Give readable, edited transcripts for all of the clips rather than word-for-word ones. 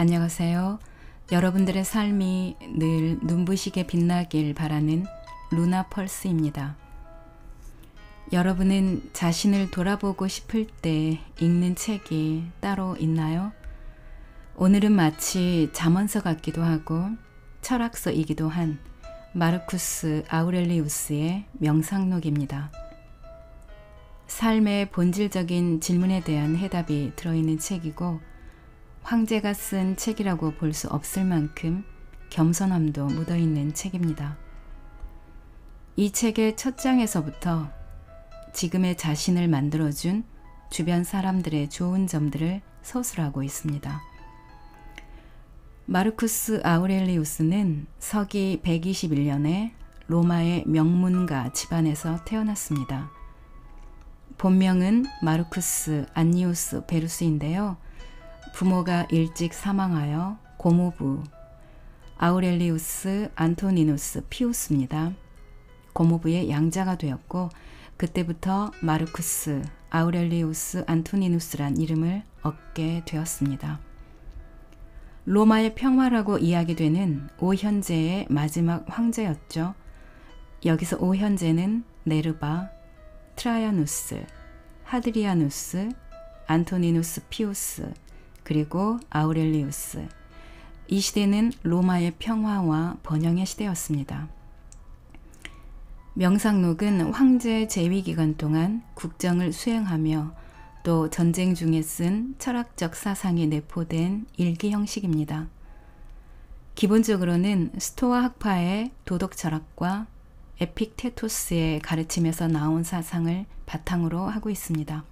안녕하세요. 여러분들의 삶이 늘 눈부시게 빛나길 바라는 루나펄스입니다. 여러분은 자신을 돌아보고 싶을 때 읽는 책이 따로 있나요? 오늘은 마치 잠언서 같기도 하고 철학서이기도 한 마르쿠스 아우렐리우스의 명상록입니다. 삶의 본질적인 질문에 대한 해답이 들어있는 책이고 황제가 쓴 책이라고 볼 수 없을 만큼 겸손함도 묻어있는 책입니다. 이 책의 첫 장에서부터 지금의 자신을 만들어준 주변 사람들의 좋은 점들을 서술하고 있습니다. 마르쿠스 아우렐리우스는 서기 121년에 로마의 명문가 집안에서 태어났습니다. 본명은 마르쿠스 안니우스 베루스인데요. 부모가 일찍 사망하여 고모부 아우렐리우스 안토니누스 피우스입니다. 고모부의 양자가 되었고 그때부터 마르쿠스 아우렐리우스 안토니누스란 이름을 얻게 되었습니다. 로마의 평화라고 이야기되는 오현제의 마지막 황제였죠. 여기서 오현제는 네르바, 트라이아누스, 하드리아누스, 안토니누스 피우스, 그리고 아우렐리우스. 이 시대는 로마의 평화와 번영의 시대였습니다. 명상록은 황제 재위 기간 동안 국정을 수행하며 또 전쟁 중에 쓴 철학적 사상이 내포된 일기 형식입니다. 기본적으로는 스토아 학파의 도덕 철학과 에픽테토스의 가르침에서 나온 사상을 바탕으로 하고 있습니다.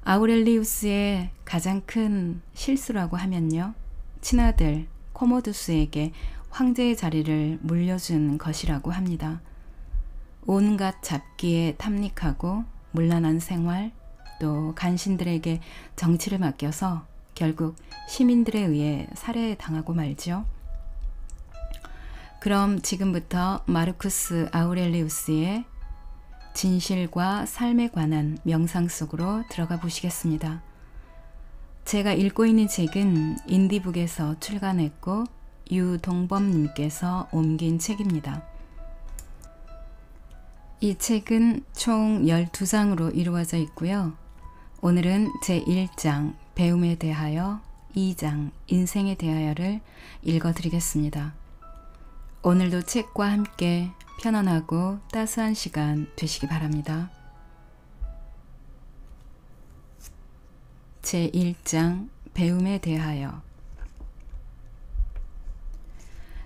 아우렐리우스의 가장 큰 실수라고 하면요. 친아들 코모두스에게 황제의 자리를 물려준 것이라고 합니다. 온갖 잡기에 탐닉하고 문란한 생활, 또 간신들에게 정치를 맡겨서 결국 시민들에 의해 살해당하고 말죠. 그럼 지금부터 마르쿠스 아우렐리우스의 진실과 삶에 관한 명상 속으로 들어가 보시겠습니다. 제가 읽고 있는 책은 인디북에서 출간했고 유동범님께서 옮긴 책입니다. 이 책은 총 12장으로 이루어져 있고요. 오늘은 제1장 배움에 대하여, 2장 인생에 대하여를 읽어드리겠습니다. 오늘도 책과 함께 편안하고 따스한 시간 되시기 바랍니다. 제1장 배움에 대하여.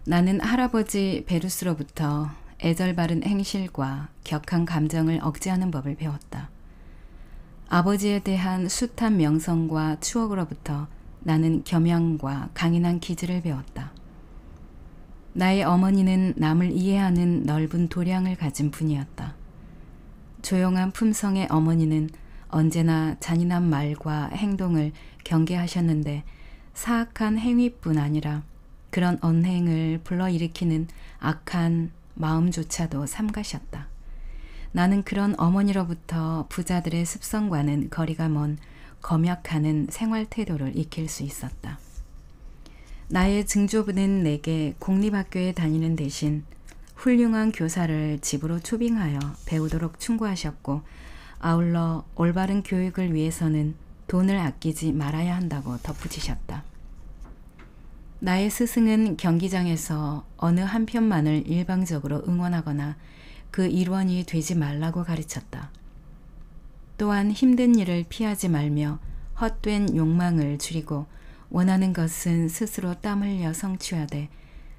나는 할아버지 베루스로부터 애절 바른 행실과 격한 감정을 억제하는 법을 배웠다. 아버지에 대한 숱한 명성과 추억으로부터 나는 겸양과 강인한 기질을 배웠다. 나의 어머니는 남을 이해하는 넓은 도량을 가진 분이었다. 조용한 품성의 어머니는 언제나 잔인한 말과 행동을 경계하셨는데 사악한 행위뿐 아니라 그런 언행을 불러일으키는 악한 마음조차도 삼가셨다. 나는 그런 어머니로부터 부자들의 습성과는 거리가 먼 검약하는 생활 태도를 익힐 수 있었다. 나의 증조부는 내게 공립학교에 다니는 대신 훌륭한 교사를 집으로 초빙하여 배우도록 충고하셨고 아울러 올바른 교육을 위해서는 돈을 아끼지 말아야 한다고 덧붙이셨다. 나의 스승은 경기장에서 어느 한 편만을 일방적으로 응원하거나 그 일원이 되지 말라고 가르쳤다. 또한 힘든 일을 피하지 말며 헛된 욕망을 줄이고 원하는 것은 스스로 땀 흘려 성취하되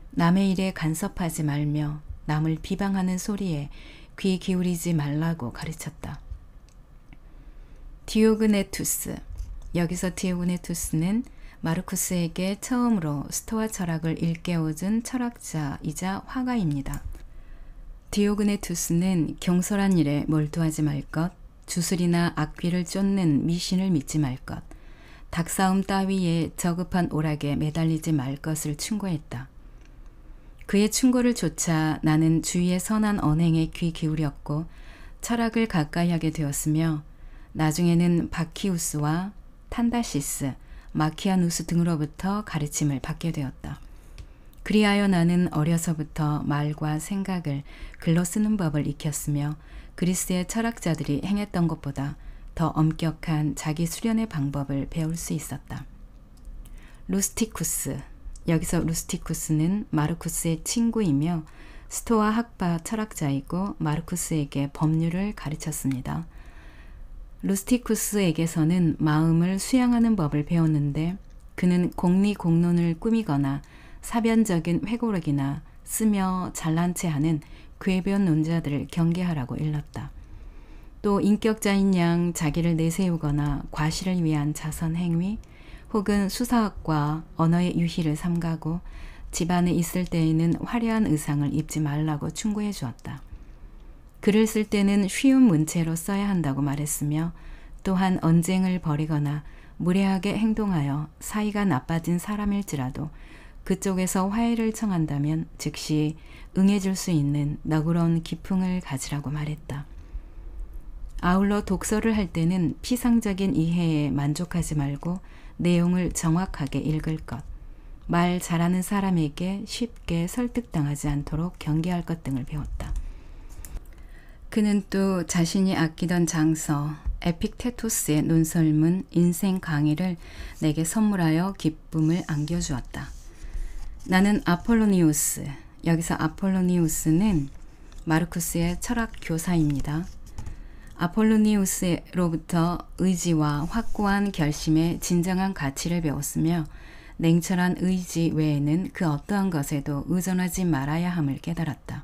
남의 일에 간섭하지 말며 남을 비방하는 소리에 귀 기울이지 말라고 가르쳤다. 디오그네투스, 여기서 디오그네투스는 마르쿠스에게 처음으로 스토아 철학을 일깨워준 철학자이자 화가입니다. 디오그네투스는 경솔한 일에 몰두하지 말 것, 주술이나 악귀를 쫓는 미신을 믿지 말 것, 닭싸움 따위에 저급한 오락에 매달리지 말 것을 충고했다. 그의 충고를 좇아 나는 주위의 선한 언행에 귀 기울였고 철학을 가까이 하게 되었으며 나중에는 바키우스와 탄다시스, 마키아누스 등으로부터 가르침을 받게 되었다. 그리하여 나는 어려서부터 말과 생각을 글로 쓰는 법을 익혔으며 그리스의 철학자들이 행했던 것보다 더 엄격한 자기 수련의 방법을 배울 수 있었다. 루스티쿠스, 여기서 루스티쿠스는 마르쿠스의 친구이며 스토아 학파 철학자이고 마르쿠스에게 법률을 가르쳤습니다. 루스티쿠스에게서는 마음을 수양하는 법을 배웠는데 그는 공리공론을 꾸미거나 사변적인 회고록이나 쓰며 잘난 체하는 궤변 논자들을 경계하라고 일렀다. 또 인격자인 양 자기를 내세우거나 과시를 위한 자선 행위 혹은 수사학과 언어의 유희를 삼가고 집안에 있을 때에는 화려한 의상을 입지 말라고 충고해 주었다. 글을 쓸 때는 쉬운 문체로 써야 한다고 말했으며 또한 언쟁을 벌이거나 무례하게 행동하여 사이가 나빠진 사람일지라도 그쪽에서 화해를 청한다면 즉시 응해줄 수 있는 너그러운 기풍을 가지라고 말했다. 아울러 독서를 할 때는 피상적인 이해에 만족하지 말고 내용을 정확하게 읽을 것, 말 잘하는 사람에게 쉽게 설득당하지 않도록 경계할 것 등을 배웠다. 그는 또 자신이 아끼던 장서 에픽테토스의 논설문 인생 강의를 내게 선물하여 기쁨을 안겨주었다. 나는 아폴로니우스, 여기서 아폴로니우스는 마르쿠스의 철학 교사입니다. 아폴로니우스로부터 의지와 확고한 결심의 진정한 가치를 배웠으며 냉철한 의지 외에는 그 어떠한 것에도 의존하지 말아야 함을 깨달았다.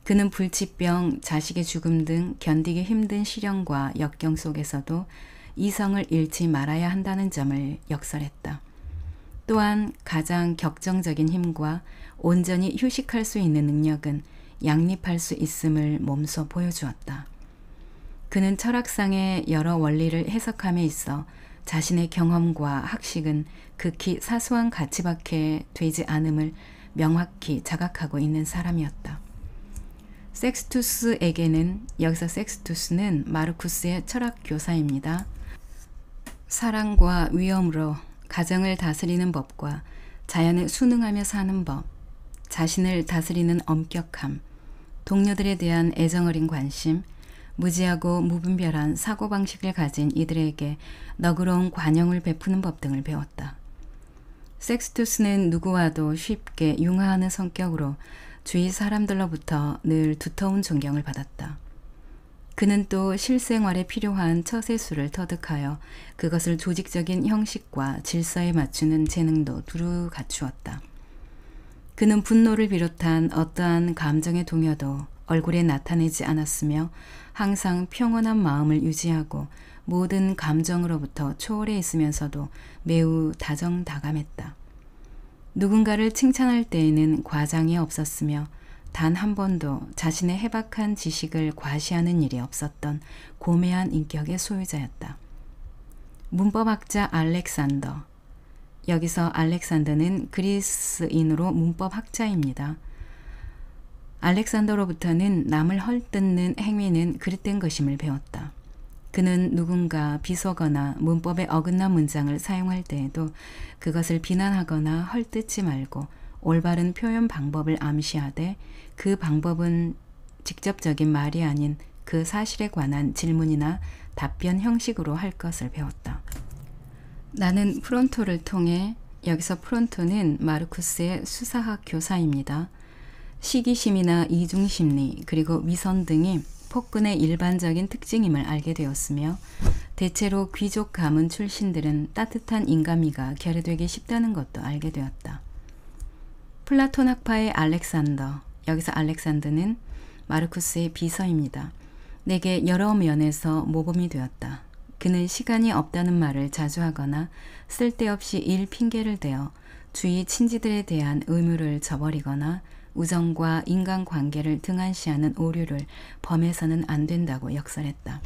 그는 불치병, 자식의 죽음 등 견디기 힘든 시련과 역경 속에서도 이성을 잃지 말아야 한다는 점을 역설했다. 또한 가장 격정적인 힘과 온전히 휴식할 수 있는 능력은 양립할 수 있음을 몸소 보여주었다. 그는 철학상의 여러 원리를 해석함에 있어 자신의 경험과 학식은 극히 사소한 가치밖에 되지 않음을 명확히 자각하고 있는 사람이었다. 섹스투스에게는, 여기서 섹스투스는 마르쿠스의 철학 교사입니다. 사랑과 위험으로 가정을 다스리는 법과 자연에 순응하며 사는 법, 자신을 다스리는 엄격함, 동료들에 대한 애정어린 관심, 무지하고 무분별한 사고방식을 가진 이들에게 너그러운 관용을 베푸는 법 등을 배웠다. 섹스투스는 누구와도 쉽게 융화하는 성격으로 주위 사람들로부터 늘 두터운 존경을 받았다. 그는 또 실생활에 필요한 처세술을 터득하여 그것을 조직적인 형식과 질서에 맞추는 재능도 두루 갖추었다. 그는 분노를 비롯한 어떠한 감정의 동요도 얼굴에 나타내지 않았으며 항상 평온한 마음을 유지하고 모든 감정으로부터 초월해 있으면서도 매우 다정다감했다. 누군가를 칭찬할 때에는 과장이 없었으며 단 한 번도 자신의 해박한 지식을 과시하는 일이 없었던 고매한 인격의 소유자였다. 문법학자 알렉산더, 여기서 알렉산더는 그리스인으로 문법학자입니다. 알렉산더로부터는 남을 헐뜯는 행위는 그릇된 것임을 배웠다. 그는 누군가 비속어나 문법에 어긋난 문장을 사용할 때에도 그것을 비난하거나 헐뜯지 말고 올바른 표현 방법을 암시하되 그 방법은 직접적인 말이 아닌 그 사실에 관한 질문이나 답변 형식으로 할 것을 배웠다. 나는 프론토를 통해, 여기서 프론토는 마르쿠스의 수사학 교사입니다. 시기심이나 이중심리 그리고 위선 등이 폭군의 일반적인 특징임을 알게 되었으며 대체로 귀족 가문 출신들은 따뜻한 인간미가 결여되기 쉽다는 것도 알게 되었다. 플라톤 학파의 알렉산더, 여기서 알렉산더는 마르쿠스의 비서입니다. 내게 여러 면에서 모범이 되었다. 그는 시간이 없다는 말을 자주 하거나 쓸데없이 일 핑계를 대어 주위 친지들에 대한 의무를 저버리거나 우정과 인간관계를 등한시하는 오류를 범해서는 안 된다고 역설했다.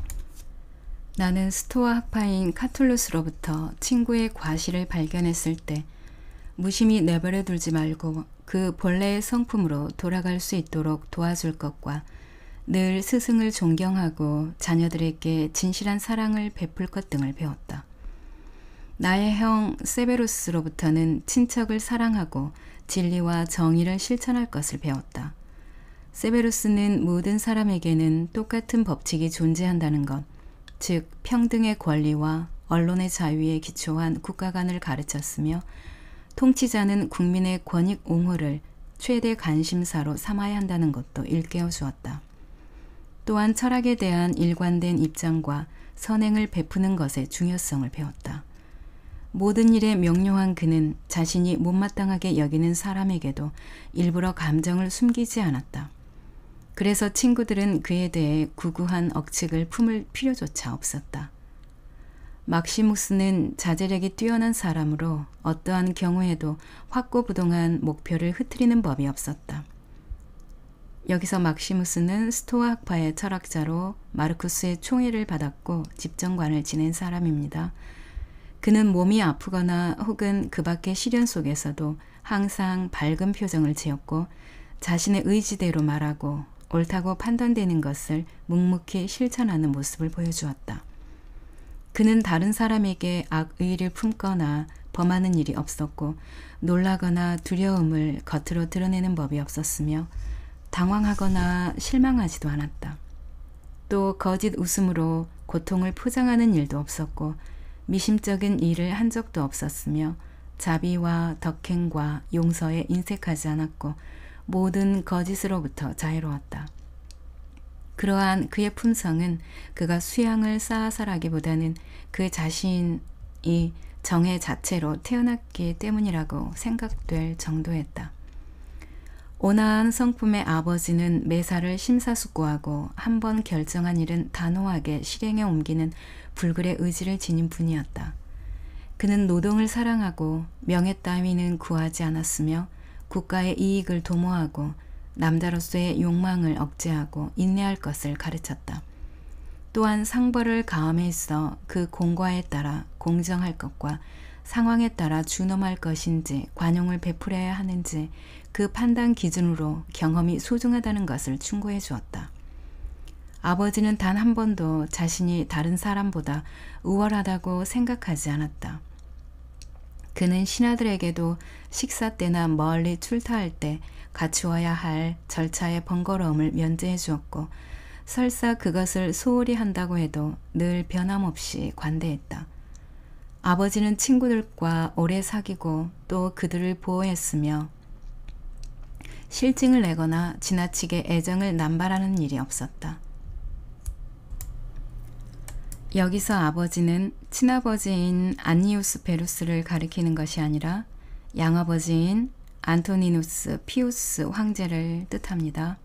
나는 스토아 학파인 카툴루스로부터 친구의 과실을 발견했을 때 무심히 내버려 두지 말고 그 본래의 성품으로 돌아갈 수 있도록 도와줄 것과 늘 스승을 존경하고 자녀들에게 진실한 사랑을 베풀 것 등을 배웠다. 나의 형 세베루스로부터는 친척을 사랑하고 진리와 정의를 실천할 것을 배웠다. 세베루스는 모든 사람에게는 똑같은 법칙이 존재한다는 것, 즉 평등의 권리와 언론의 자유에 기초한 국가관을 가르쳤으며 통치자는 국민의 권익 옹호를 최대 관심사로 삼아야 한다는 것도 일깨워 주었다. 또한 철학에 대한 일관된 입장과 선행을 베푸는 것의 중요성을 배웠다. 모든 일에 명료한 그는 자신이 못마땅하게 여기는 사람에게도 일부러 감정을 숨기지 않았다. 그래서 친구들은 그에 대해 구구한 억측을 품을 필요조차 없었다. 막시무스는 자제력이 뛰어난 사람으로 어떠한 경우에도 확고부동한 목표를 흐트리는 법이 없었다. 여기서 막시무스는 스토아 학파의 철학자로 마르쿠스의 총애를 받았고 집정관을 지낸 사람입니다. 그는 몸이 아프거나 혹은 그 밖의 시련 속에서도 항상 밝은 표정을 지었고 자신의 의지대로 말하고 옳다고 판단되는 것을 묵묵히 실천하는 모습을 보여주었다. 그는 다른 사람에게 악의를 품거나 범하는 일이 없었고 놀라거나 두려움을 겉으로 드러내는 법이 없었으며 당황하거나 실망하지도 않았다. 또 거짓 웃음으로 고통을 포장하는 일도 없었고 미심쩍은 일을 한 적도 없었으며 자비와 덕행과 용서에 인색하지 않았고 모든 거짓으로부터 자유로웠다. 그러한 그의 품성은 그가 수양을 쌓아서라기보다는 그 자신이 정의 자체로 태어났기 때문이라고 생각될 정도였다. 온화한 성품의 아버지는 매사를 심사숙고하고 한 번 결정한 일은 단호하게 실행에 옮기는 불굴의 의지를 지닌 분이었다. 그는 노동을 사랑하고 명예 따위는 구하지 않았으며 국가의 이익을 도모하고 남자로서의 욕망을 억제하고 인내할 것을 가르쳤다. 또한 상벌을 가함에 있어 그 공과에 따라 공정할 것과 상황에 따라 준엄할 것인지 관용을 베풀어야 하는지 그 판단 기준으로 경험이 소중하다는 것을 충고해 주었다. 아버지는 단 한 번도 자신이 다른 사람보다 우월하다고 생각하지 않았다. 그는 신하들에게도 식사 때나 멀리 출타할 때 갖추어야 할 절차의 번거로움을 면제해 주었고 설사 그것을 소홀히 한다고 해도 늘 변함없이 관대했다. 아버지는 친구들과 오래 사귀고 또 그들을 보호했으며 실증을 내거나 지나치게 애정을 남발하는 일이 없었다. 여기서 아버지는 친아버지인 안니우스 베루스를 가리키는 것이 아니라 양아버지인 안토니누스 피우스 황제를 뜻합니다.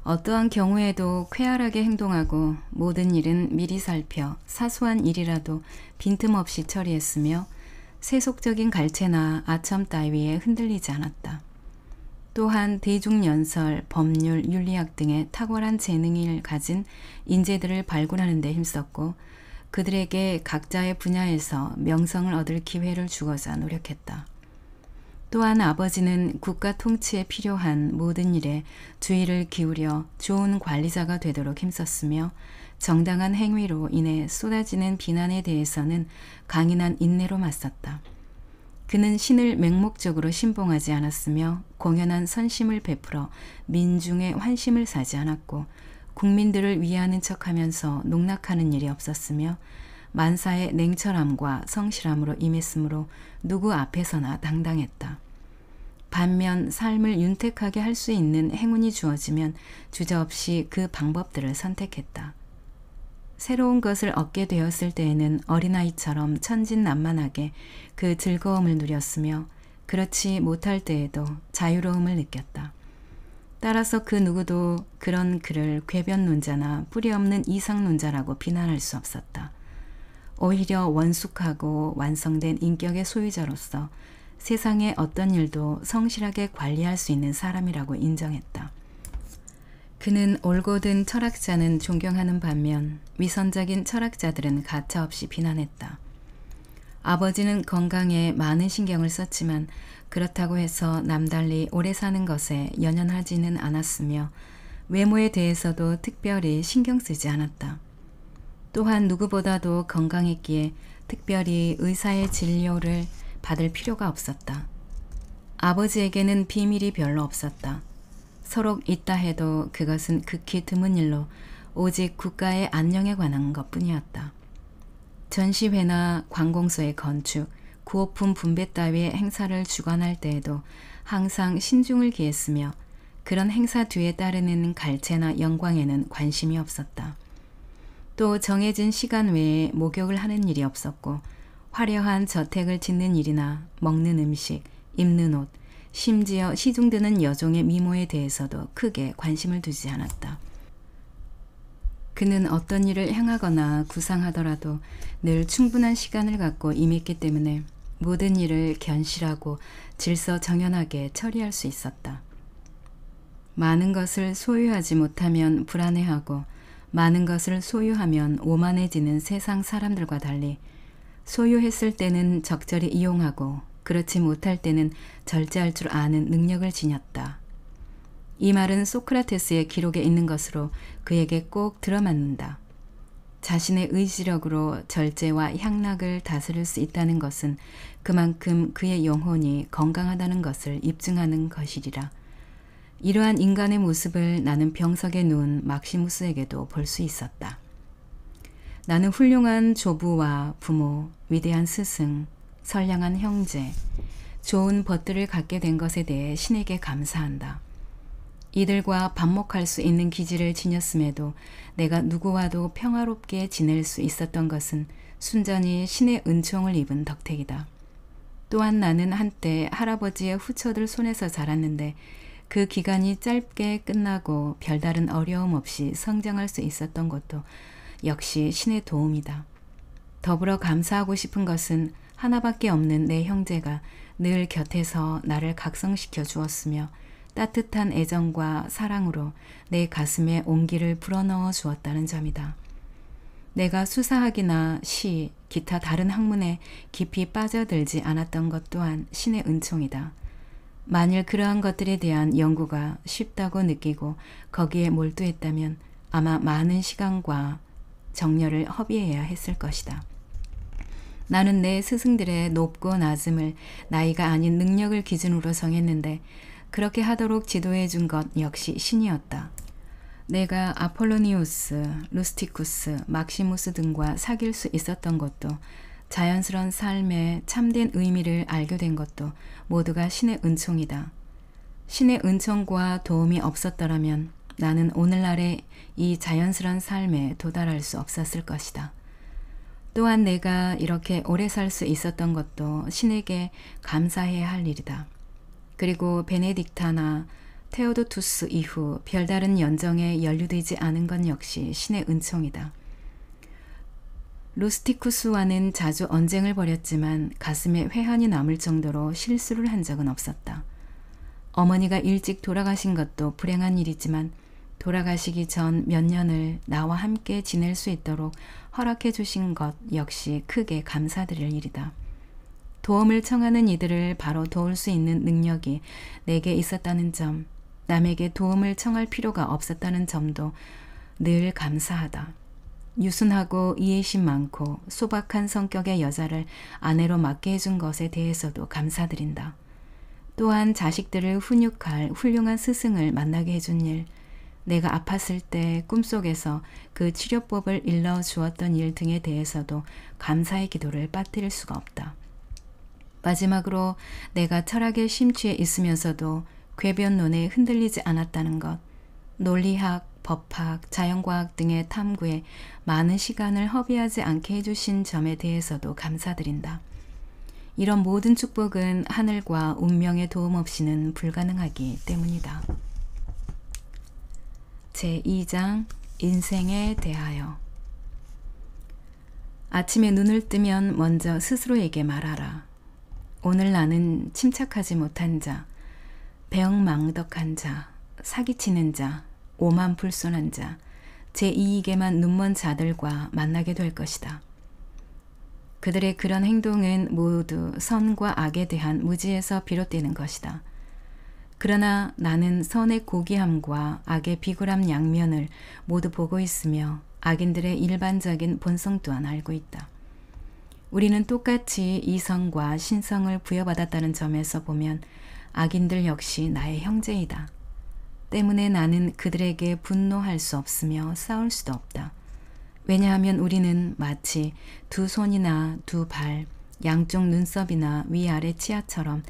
어떠한 경우에도 쾌활하게 행동하고 모든 일은 미리 살펴 사소한 일이라도 빈틈없이 처리했으며 세속적인 갈채나 아첨 따위에 흔들리지 않았다. 또한 대중연설, 법률, 윤리학 등의 탁월한 재능을 가진 인재들을 발굴하는 데 힘썼고 그들에게 각자의 분야에서 명성을 얻을 기회를 주고자 노력했다. 또한 아버지는 국가 통치에 필요한 모든 일에 주의를 기울여 좋은 관리자가 되도록 힘썼으며 정당한 행위로 인해 쏟아지는 비난에 대해서는 강인한 인내로 맞섰다. 그는 신을 맹목적으로 신봉하지 않았으며 공연한 선심을 베풀어 민중의 환심을 사지 않았고 국민들을 위하는 척하면서 농락하는 일이 없었으며 만사의 냉철함과 성실함으로 임했으므로 누구 앞에서나 당당했다. 반면 삶을 윤택하게 할 수 있는 행운이 주어지면 주저없이 그 방법들을 선택했다. 새로운 것을 얻게 되었을 때에는 어린아이처럼 천진난만하게 그 즐거움을 누렸으며 그렇지 못할 때에도 자유로움을 느꼈다. 따라서 그 누구도 그런 그를 궤변론자나 뿌리없는 이상론자라고 비난할 수 없었다. 오히려 원숙하고 완성된 인격의 소유자로서 세상의 어떤 일도 성실하게 관리할 수 있는 사람이라고 인정했다. 그는 올곧은 철학자는 존경하는 반면 위선적인 철학자들은 가차없이 비난했다. 아버지는 건강에 많은 신경을 썼지만 그렇다고 해서 남달리 오래 사는 것에 연연하지는 않았으며 외모에 대해서도 특별히 신경 쓰지 않았다. 또한 누구보다도 건강했기에 특별히 의사의 진료를 받을 필요가 없었다. 아버지에게는 비밀이 별로 없었다. 서로 있다 해도 그것은 극히 드문 일로 오직 국가의 안녕에 관한 것뿐이었다. 전시회나 관공서의 건축, 구호품 분배 따위의 행사를 주관할 때에도 항상 신중을 기했으며 그런 행사 뒤에 따르는 갈채나 영광에는 관심이 없었다. 또 정해진 시간 외에 목욕을 하는 일이 없었고 화려한 저택을 짓는 일이나 먹는 음식, 입는 옷, 심지어 시중드는 여종의 미모에 대해서도 크게 관심을 두지 않았다. 그는 어떤 일을 행하거나 구상하더라도 늘 충분한 시간을 갖고 임했기 때문에 모든 일을 견실하고 질서정연하게 처리할 수 있었다. 많은 것을 소유하지 못하면 불안해하고 많은 것을 소유하면 오만해지는 세상 사람들과 달리 소유했을 때는 적절히 이용하고 그렇지 못할 때는 절제할 줄 아는 능력을 지녔다. 이 말은 소크라테스의 기록에 있는 것으로 그에게 꼭 들어맞는다. 자신의 의지력으로 절제와 향락을 다스릴 수 있다는 것은 그만큼 그의 영혼이 건강하다는 것을 입증하는 것이리라. 이러한 인간의 모습을 나는 병석에 누운 막시무스에게도 볼 수 있었다. 나는 훌륭한 조부와 부모, 위대한 스승, 선량한 형제, 좋은 벗들을 갖게 된 것에 대해 신에게 감사한다. 이들과 반목할 수 있는 기질을 지녔음에도 내가 누구와도 평화롭게 지낼 수 있었던 것은 순전히 신의 은총을 입은 덕택이다. 또한 나는 한때 할아버지의 후처들 손에서 자랐는데 그 기간이 짧게 끝나고 별다른 어려움 없이 성장할 수 있었던 것도 역시 신의 도움이다. 더불어 감사하고 싶은 것은 하나밖에 없는 내 형제가 늘 곁에서 나를 각성시켜 주었으며 따뜻한 애정과 사랑으로 내 가슴에 온기를 불어넣어 주었다는 점이다. 내가 수사학이나 시, 기타 다른 학문에 깊이 빠져들지 않았던 것 또한 신의 은총이다. 만일 그러한 것들에 대한 연구가 쉽다고 느끼고 거기에 몰두했다면 아마 많은 시간과 정열을 허비해야 했을 것이다. 나는 내 스승들의 높고 낮음을 나이가 아닌 능력을 기준으로 정했는데 그렇게 하도록 지도해 준 것 역시 신이었다. 내가 아폴로니우스, 루스티쿠스, 막시무스 등과 사귈 수 있었던 것도 자연스러운 삶의 참된 의미를 알게 된 것도 모두가 신의 은총이다. 신의 은총과 도움이 없었더라면 나는 오늘날의 이 자연스러운 삶에 도달할 수 없었을 것이다. 또한 내가 이렇게 오래 살 수 있었던 것도 신에게 감사해야 할 일이다. 그리고 베네딕타나 테오도투스 이후 별다른 연정에 연루되지 않은 건 역시 신의 은총이다. 루스티쿠스와는 자주 언쟁을 벌였지만 가슴에 회한이 남을 정도로 실수를 한 적은 없었다. 어머니가 일찍 돌아가신 것도 불행한 일이지만 돌아가시기 전 몇 년을 나와 함께 지낼 수 있도록 허락해 주신 것 역시 크게 감사드릴 일이다. 도움을 청하는 이들을 바로 도울 수 있는 능력이 내게 있었다는 점, 남에게 도움을 청할 필요가 없었다는 점도 늘 감사하다. 유순하고 이해심 많고 소박한 성격의 여자를 아내로 맡게 해준 것에 대해서도 감사드린다. 또한 자식들을 훈육할 훌륭한 스승을 만나게 해준 일, 내가 아팠을 때 꿈속에서 그 치료법을 일러주었던 일 등에 대해서도 감사의 기도를 빠뜨릴 수가 없다. 마지막으로 내가 철학에 심취해 있으면서도 궤변론에 흔들리지 않았다는 것, 논리학, 법학, 자연과학 등의 탐구에 많은 시간을 허비하지 않게 해주신 점에 대해서도 감사드린다. 이런 모든 축복은 하늘과 운명의 도움 없이는 불가능하기 때문이다. 제2장 인생에 대하여. 아침에 눈을 뜨면 먼저 스스로에게 말하라. 오늘 나는 침착하지 못한 자, 배영망덕한 자, 사기치는 자, 오만불손한 자, 제 이익에만 눈먼 자들과 만나게 될 것이다. 그들의 그런 행동은 모두 선과 악에 대한 무지에서 비롯되는 것이다. 그러나 나는 선의 고귀함과 악의 비굴함 양면을 모두 보고 있으며 악인들의 일반적인 본성 또한 알고 있다. 우리는 똑같이 이성과 신성을 부여받았다는 점에서 보면 악인들 역시 나의 형제이다. 때문에 나는 그들에게 분노할 수 없으며 싸울 수도 없다. 왜냐하면 우리는 마치 두 손이나 두 발, 양쪽 눈썹이나 위아래 치아처럼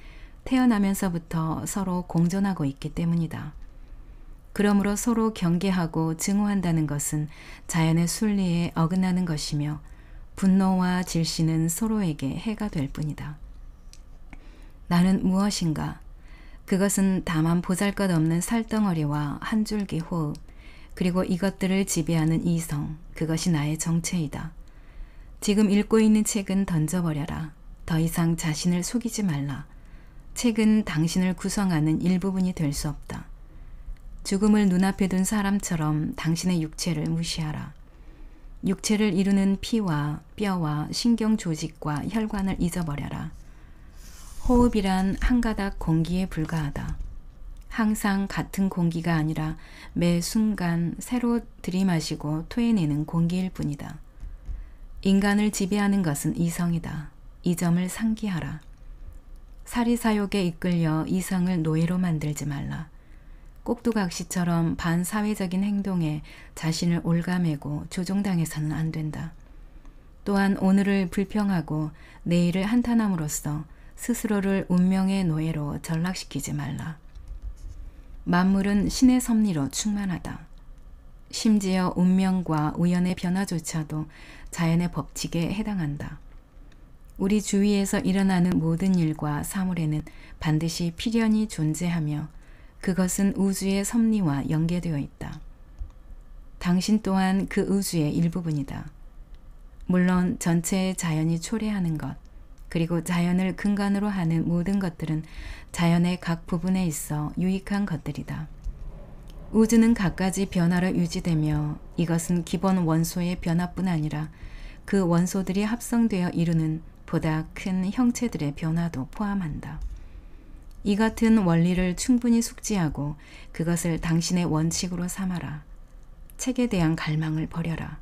태어나면서부터 서로 공존하고 있기 때문이다. 그러므로 서로 경계하고 증오한다는 것은 자연의 순리에 어긋나는 것이며 분노와 질시는 서로에게 해가 될 뿐이다. 나는 무엇인가? 그것은 다만 보잘것없는 살덩어리와 한 줄기 호흡, 그리고 이것들을 지배하는 이성, 그것이 나의 정체이다. 지금 읽고 있는 책은 던져버려라. 더 이상 자신을 속이지 말라. 책은 당신을 구성하는 일부분이 될 수 없다. 죽음을 눈앞에 둔 사람처럼 당신의 육체를 무시하라. 육체를 이루는 피와 뼈와 신경 조직과 혈관을 잊어버려라. 호흡이란 한 가닥 공기에 불과하다. 항상 같은 공기가 아니라 매 순간 새로 들이마시고 토해내는 공기일 뿐이다. 인간을 지배하는 것은 이성이다. 이 점을 상기하라. 사리사욕에 이끌려 이성을 노예로 만들지 말라. 꼭두각시처럼 반사회적인 행동에 자신을 올가매고 조종당해서는 안 된다. 또한 오늘을 불평하고 내일을 한탄함으로써 스스로를 운명의 노예로 전락시키지 말라. 만물은 신의 섭리로 충만하다. 심지어 운명과 우연의 변화조차도 자연의 법칙에 해당한다. 우리 주위에서 일어나는 모든 일과 사물에는 반드시 필연이 존재하며 그것은 우주의 섭리와 연계되어 있다. 당신 또한 그 우주의 일부분이다. 물론 전체의 자연이 초래하는 것, 그리고 자연을 근간으로 하는 모든 것들은 자연의 각 부분에 있어 유익한 것들이다. 우주는 갖가지 변화로 유지되며 이것은 기본 원소의 변화뿐 아니라 그 원소들이 합성되어 이루는 보다 큰 형체들의 변화도 포함한다. 이 같은 원리를 충분히 숙지하고 그것을 당신의 원칙으로 삼아라. 책에 대한 갈망을 버려라.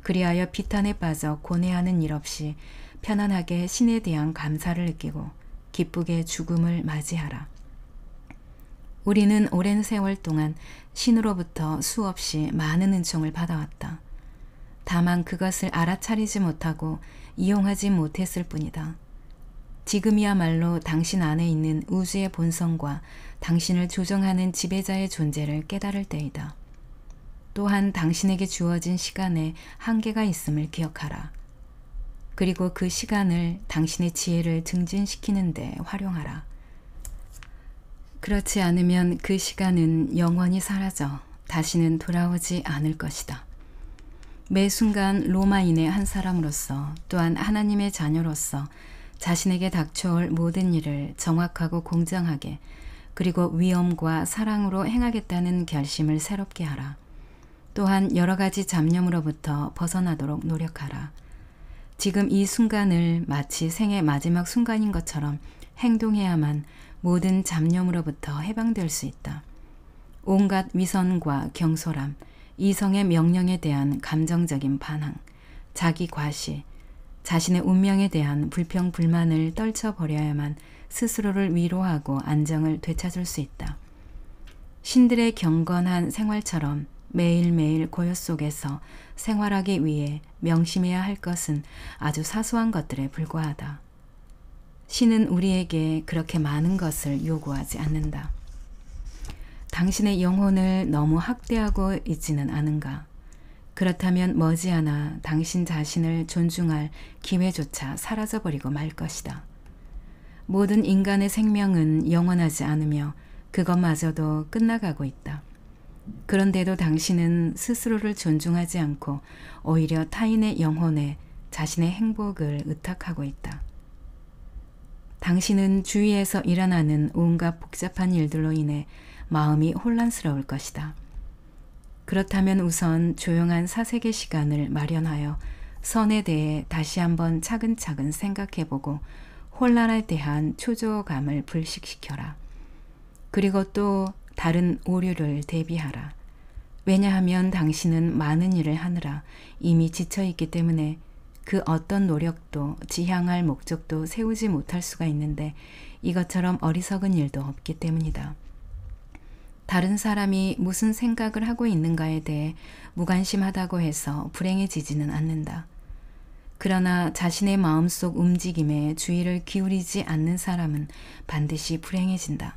그리하여 비탄에 빠져 고뇌하는 일 없이 편안하게 신에 대한 감사를 느끼고 기쁘게 죽음을 맞이하라. 우리는 오랜 세월 동안 신으로부터 수없이 많은 은총을 받아왔다. 다만 그것을 알아차리지 못하고 이용하지 못했을 뿐이다. 지금이야말로 당신 안에 있는 우주의 본성과 당신을 조정하는 지배자의 존재를 깨달을 때이다. 또한 당신에게 주어진 시간에 한계가 있음을 기억하라. 그리고 그 시간을 당신의 지혜를 증진시키는 데 활용하라. 그렇지 않으면 그 시간은 영원히 사라져 다시는 돌아오지 않을 것이다. 매 순간 로마인의 한 사람으로서 또한 하나님의 자녀로서 자신에게 닥쳐올 모든 일을 정확하고 공정하게 그리고 위엄과 사랑으로 행하겠다는 결심을 새롭게 하라. 또한 여러 가지 잡념으로부터 벗어나도록 노력하라. 지금 이 순간을 마치 생의 마지막 순간인 것처럼 행동해야만 모든 잡념으로부터 해방될 수 있다. 온갖 위선과 경솔함, 이성의 명령에 대한 감정적인 반항, 자기 과시, 자신의 운명에 대한 불평, 불만을 떨쳐버려야만 스스로를 위로하고 안정을 되찾을 수 있다. 신들의 경건한 생활처럼 매일매일 고요 속에서 생활하기 위해 명심해야 할 것은 아주 사소한 것들에 불과하다. 신은 우리에게 그렇게 많은 것을 요구하지 않는다. 당신의 영혼을 너무 학대하고 있지는 않은가? 그렇다면 머지않아 당신 자신을 존중할 기회조차 사라져버리고 말 것이다. 모든 인간의 생명은 영원하지 않으며 그것마저도 끝나가고 있다. 그런데도 당신은 스스로를 존중하지 않고 오히려 타인의 영혼에 자신의 행복을 의탁하고 있다. 당신은 주위에서 일어나는 온갖 복잡한 일들로 인해 마음이 혼란스러울 것이다. 그렇다면 우선 조용한 사색의 시간을 마련하여 선에 대해 다시 한번 차근차근 생각해보고 혼란에 대한 초조감을 불식시켜라. 그리고 또 다른 오류를 대비하라. 왜냐하면 당신은 많은 일을 하느라 이미 지쳐있기 때문에 그 어떤 노력도 지향할 목적도 세우지 못할 수가 있는데 이것처럼 어리석은 일도 없기 때문이다. 다른 사람이 무슨 생각을 하고 있는가에 대해 무관심하다고 해서 불행해지지는 않는다. 그러나 자신의 마음속 움직임에 주의를 기울이지 않는 사람은 반드시 불행해진다.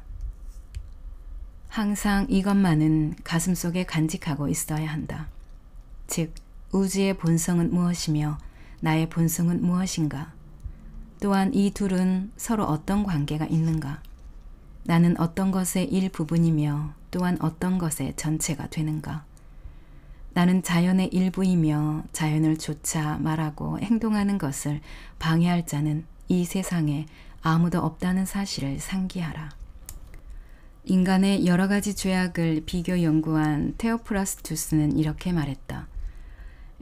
항상 이것만은 가슴속에 간직하고 있어야 한다. 즉, 우주의 본성은 무엇이며 나의 본성은 무엇인가? 또한 이 둘은 서로 어떤 관계가 있는가? 나는 어떤 것의 일부분이며 또한 어떤 것의 전체가 되는가? 나는 자연의 일부이며 자연을 쫓아 말하고 행동하는 것을 방해할 자는 이 세상에 아무도 없다는 사실을 상기하라. 인간의 여러 가지 죄악을 비교 연구한 테오프라스투스는 이렇게 말했다.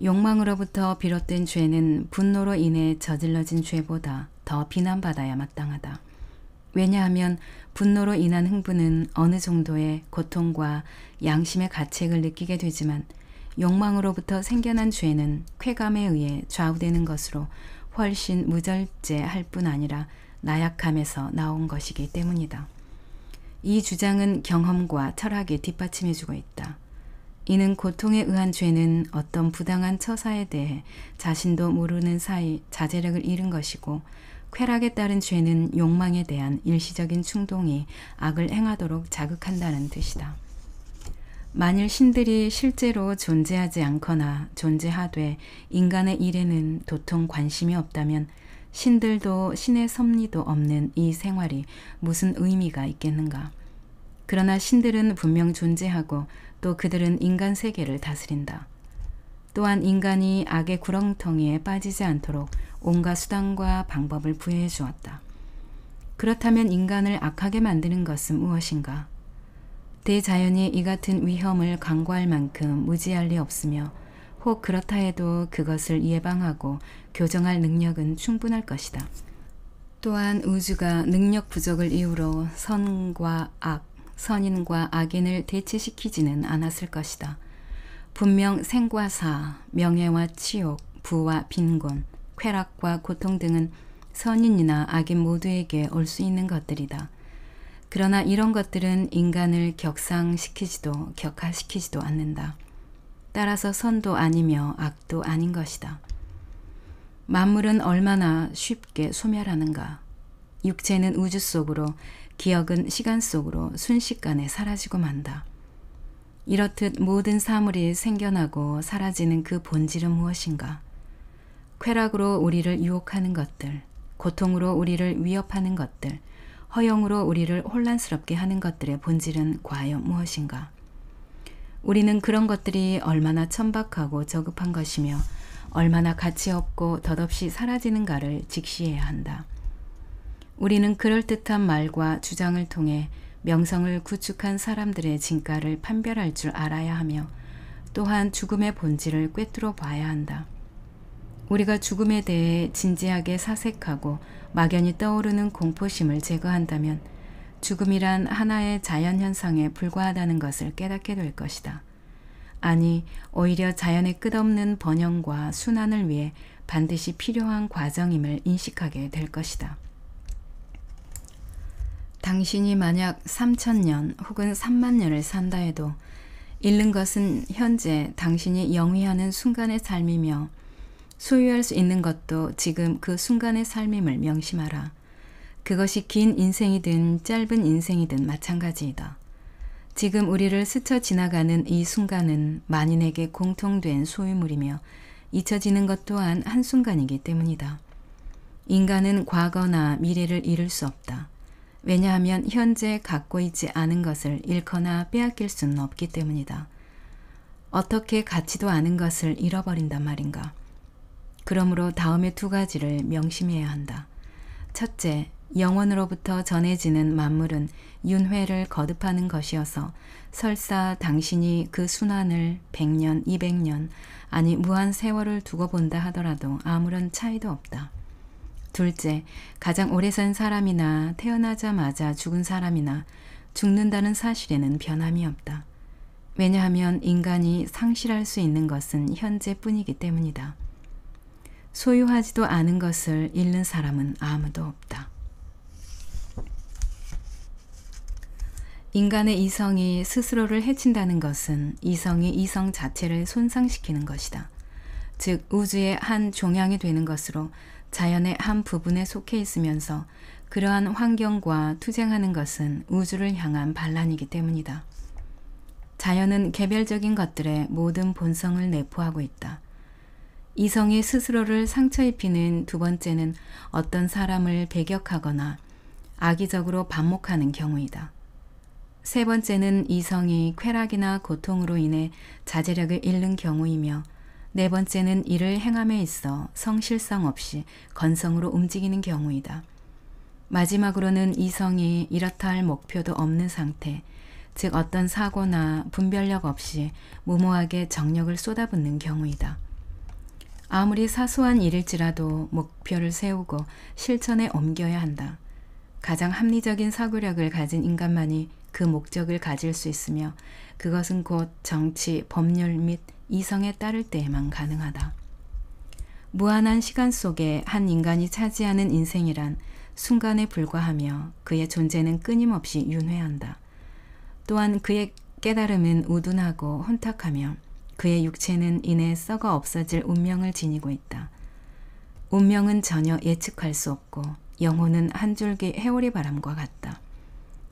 욕망으로부터 비롯된 죄는 분노로 인해 저질러진 죄보다 더 비난받아야 마땅하다. 왜냐하면 분노로 인한 흥분은 어느 정도의 고통과 양심의 가책을 느끼게 되지만 욕망으로부터 생겨난 죄는 쾌감에 의해 좌우되는 것으로 훨씬 무절제할 뿐 아니라 나약함에서 나온 것이기 때문이다. 이 주장은 경험과 철학이 뒷받침해주고 있다. 이는 고통에 의한 죄는 어떤 부당한 처사에 대해 자신도 모르는 사이 자제력을 잃은 것이고 쾌락에 따른 죄는 욕망에 대한 일시적인 충동이 악을 행하도록 자극한다는 뜻이다. 만일 신들이 실제로 존재하지 않거나 존재하되 인간의 일에는 도통 관심이 없다면 신들도 신의 섭리도 없는 이 생활이 무슨 의미가 있겠는가? 그러나 신들은 분명 존재하고 또 그들은 인간 세계를 다스린다. 또한 인간이 악의 구렁텅이에 빠지지 않도록 온갖 수단과 방법을 부여해 주었다. 그렇다면 인간을 악하게 만드는 것은 무엇인가? 대자연이 이 같은 위험을 강구할 만큼 무지할 리 없으며 혹 그렇다 해도 그것을 예방하고 교정할 능력은 충분할 것이다. 또한 우주가 능력 부족을 이유로 선과 악, 선인과 악인을 대치시키지는 않았을 것이다. 분명 생과 사, 명예와 치욕, 부와 빈곤, 쾌락과 고통 등은 선인이나 악인 모두에게 올 수 있는 것들이다. 그러나 이런 것들은 인간을 격상시키지도 격하시키지도 않는다. 따라서 선도 아니며 악도 아닌 것이다. 만물은 얼마나 쉽게 소멸하는가. 육체는 우주 속으로, 기억은 시간 속으로 순식간에 사라지고 만다. 이렇듯 모든 사물이 생겨나고 사라지는 그 본질은 무엇인가? 쾌락으로 우리를 유혹하는 것들, 고통으로 우리를 위협하는 것들, 허영으로 우리를 혼란스럽게 하는 것들의 본질은 과연 무엇인가? 우리는 그런 것들이 얼마나 천박하고 저급한 것이며 얼마나 가치없고 덧없이 사라지는가를 직시해야 한다. 우리는 그럴듯한 말과 주장을 통해 명성을 구축한 사람들의 진가를 판별할 줄 알아야 하며 또한 죽음의 본질을 꿰뚫어 봐야 한다. 우리가 죽음에 대해 진지하게 사색하고 막연히 떠오르는 공포심을 제거한다면 죽음이란 하나의 자연현상에 불과하다는 것을 깨닫게 될 것이다. 아니, 오히려 자연의 끝없는 번영과 순환을 위해 반드시 필요한 과정임을 인식하게 될 것이다. 당신이 만약 3000년 혹은 3만년을 산다 해도 잃는 것은 현재 당신이 영위하는 순간의 삶이며 소유할 수 있는 것도 지금 그 순간의 삶임을 명심하라. 그것이 긴 인생이든 짧은 인생이든 마찬가지이다. 지금 우리를 스쳐 지나가는 이 순간은 만인에게 공통된 소유물이며 잊혀지는 것 또한 한순간이기 때문이다. 인간은 과거나 미래를 잃을 수 없다. 왜냐하면 현재 갖고 있지 않은 것을 잃거나 빼앗길 수는 없기 때문이다. 어떻게 갖지도 않은 것을 잃어버린단 말인가? 그러므로 다음의 두 가지를 명심해야 한다. 첫째, 영원으로부터 전해지는 만물은 윤회를 거듭하는 것이어서 설사 당신이 그 순환을 100년, 200년, 아니 무한 세월을 두고 본다 하더라도 아무런 차이도 없다. 둘째, 가장 오래 산 사람이나 태어나자마자 죽은 사람이나 죽는다는 사실에는 변함이 없다. 왜냐하면 인간이 상실할 수 있는 것은 현재뿐이기 때문이다. 소유하지도 않은 것을 잃는 사람은 아무도 없다. 인간의 이성이 스스로를 해친다는 것은 이성이 이성 자체를 손상시키는 것이다. 즉 우주의 한 종양이 되는 것으로 자연의 한 부분에 속해 있으면서 그러한 환경과 투쟁하는 것은 우주를 향한 반란이기 때문이다. 자연은 개별적인 것들의 모든 본성을 내포하고 있다. 이성이 스스로를 상처 입히는 두 번째는 어떤 사람을 배격하거나 악의적으로 반목하는 경우이다. 세 번째는 이성이 쾌락이나 고통으로 인해 자제력을 잃는 경우이며 네 번째는 이를 행함에 있어 성실성 없이 건성으로 움직이는 경우이다. 마지막으로는 이성이 이렇다 할 목표도 없는 상태, 즉 어떤 사고나 분별력 없이 무모하게 정력을 쏟아붓는 경우이다. 아무리 사소한 일일지라도 목표를 세우고 실천에 옮겨야 한다. 가장 합리적인 사고력을 가진 인간만이 그 목적을 가질 수 있으며 그것은 곧 정치, 법률 및 이성에 따를 때에만 가능하다. 무한한 시간 속에 한 인간이 차지하는 인생이란 순간에 불과하며 그의 존재는 끊임없이 윤회한다. 또한 그의 깨달음은 우둔하고 혼탁하며 그의 육체는 이내 썩어 없어질 운명을 지니고 있다. 운명은 전혀 예측할 수 없고 영혼은 한 줄기 해오리 바람과 같다.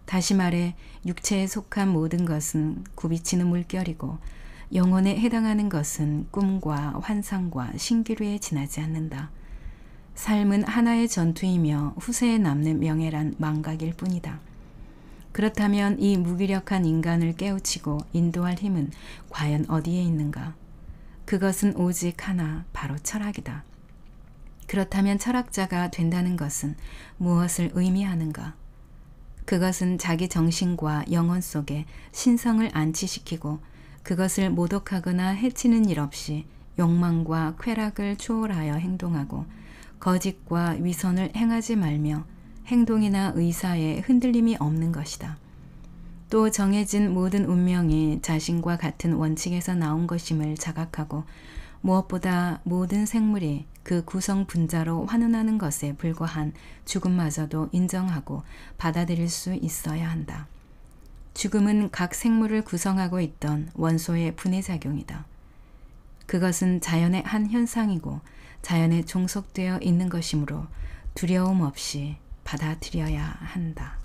다시 말해 육체에 속한 모든 것은 굽이치는 물결이고 영혼에 해당하는 것은 꿈과 환상과 신기루에 지나지 않는다. 삶은 하나의 전투이며 후세에 남는 명예란 망각일 뿐이다. 그렇다면 이 무기력한 인간을 깨우치고 인도할 힘은 과연 어디에 있는가? 그것은 오직 하나, 바로 철학이다. 그렇다면 철학자가 된다는 것은 무엇을 의미하는가? 그것은 자기 정신과 영혼 속에 신성을 안치시키고 그것을 모독하거나 해치는 일 없이 욕망과 쾌락을 초월하여 행동하고 거짓과 위선을 행하지 말며 행동이나 의사에 흔들림이 없는 것이다. 또 정해진 모든 운명이 자신과 같은 원칙에서 나온 것임을 자각하고 무엇보다 모든 생물이 그 구성 분자로 환원하는 것에 불과한 죽음마저도 인정하고 받아들일 수 있어야 한다. 죽음은 각 생물을 구성하고 있던 원소의 분해작용이다. 그것은 자연의 한 현상이고 자연에 종속되어 있는 것이므로 두려움 없이 받아들여야 한다.